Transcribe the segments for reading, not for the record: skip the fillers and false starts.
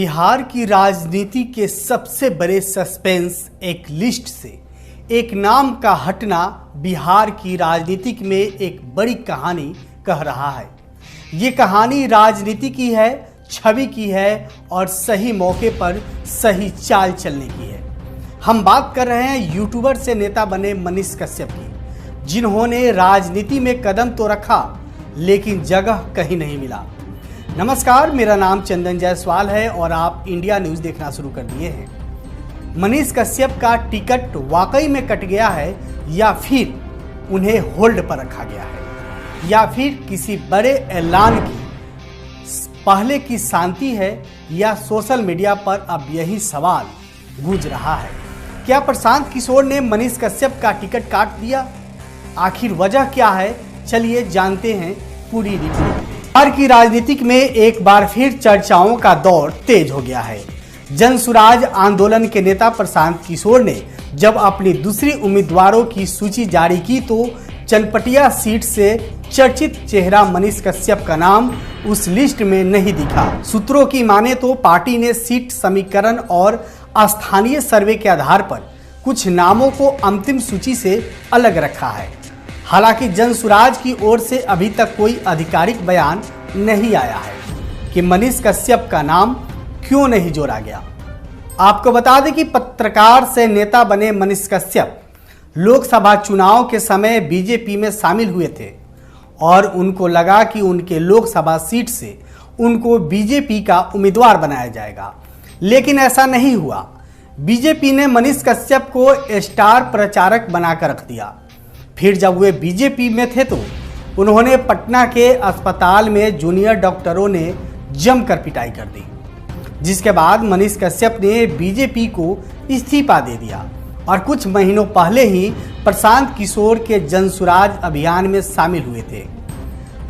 बिहार की राजनीति के सबसे बड़े सस्पेंस एक लिस्ट से एक नाम का हटना बिहार की राजनीति में एक बड़ी कहानी कह रहा है। ये कहानी राजनीति की है, छवि की है और सही मौके पर सही चाल चलने की है। हम बात कर रहे हैं यूट्यूबर से नेता बने मनीष कश्यप की, जिन्होंने राजनीति में कदम तो रखा लेकिन जगह कहीं नहीं मिला। नमस्कार, मेरा नाम चंदन जायसवाल है और आप इंडिया न्यूज़ देखना शुरू कर दिए हैं। मनीष कश्यप का टिकट वाकई में कट गया है या फिर उन्हें होल्ड पर रखा गया है या फिर किसी बड़े ऐलान की पहले की शांति है या सोशल मीडिया पर अब यही सवाल गूंज रहा है। क्या प्रशांत किशोर ने मनीष कश्यप का टिकट काट दिया? आखिर वजह क्या है, चलिए जानते हैं पूरी रिपोर्ट। बिहार की राजनीति में एक बार फिर चर्चाओं का दौर तेज हो गया है। जनसुराज आंदोलन के नेता प्रशांत किशोर ने जब अपनी दूसरी उम्मीदवारों की सूची जारी की तो चनपटिया सीट से चर्चित चेहरा मनीष कश्यप का नाम उस लिस्ट में नहीं दिखा। सूत्रों की माने तो पार्टी ने सीट समीकरण और स्थानीय सर्वे के आधार पर कुछ नामों को अंतिम सूची से अलग रखा है। हालांकि जनसुराज की ओर से अभी तक कोई आधिकारिक बयान नहीं आया है कि मनीष कश्यप का नाम क्यों नहीं जोड़ा गया। आपको बता दें कि पत्रकार से नेता बने मनीष कश्यप लोकसभा चुनाव के समय बीजेपी में शामिल हुए थे और उनको लगा कि उनके लोकसभा सीट से उनको बीजेपी का उम्मीदवार बनाया जाएगा, लेकिन ऐसा नहीं हुआ। बीजेपी ने मनीष कश्यप को स्टार प्रचारक बनाकर रख दिया। फिर जब वे बीजेपी में थे तो उन्होंने पटना के अस्पताल में जूनियर डॉक्टरों ने जमकर पिटाई कर दी, जिसके बाद मनीष कश्यप ने बीजेपी को इस्तीफा दे दिया और कुछ महीनों पहले ही प्रशांत किशोर के जनसुराज अभियान में शामिल हुए थे।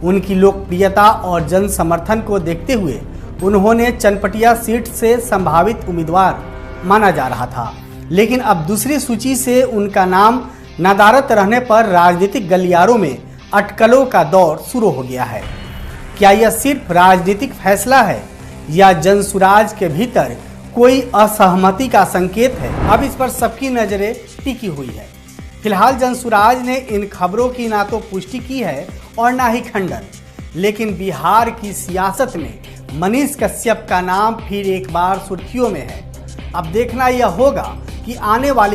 उनकी लोकप्रियता और जन समर्थन को देखते हुए उन्होंने चनपटिया सीट से संभावित उम्मीदवार माना जा रहा था, लेकिन अब दूसरी सूची से उनका नाम नदारद रहने पर राजनीतिक गलियारों में अटकलों का दौर शुरू हो गया है। क्या यह सिर्फ राजनीतिक फैसला है या जनसुराज के भीतर कोई असहमति का संकेत है? अब इस पर सबकी नजरें टिकी हुई है। फिलहाल जनसुराज ने इन खबरों की ना तो पुष्टि की है और ना ही खंडन, लेकिन बिहार की सियासत में मनीष कश्यप का नाम फिर एक बार सुर्खियों में है। अब देखना यह होगा कि आने वाली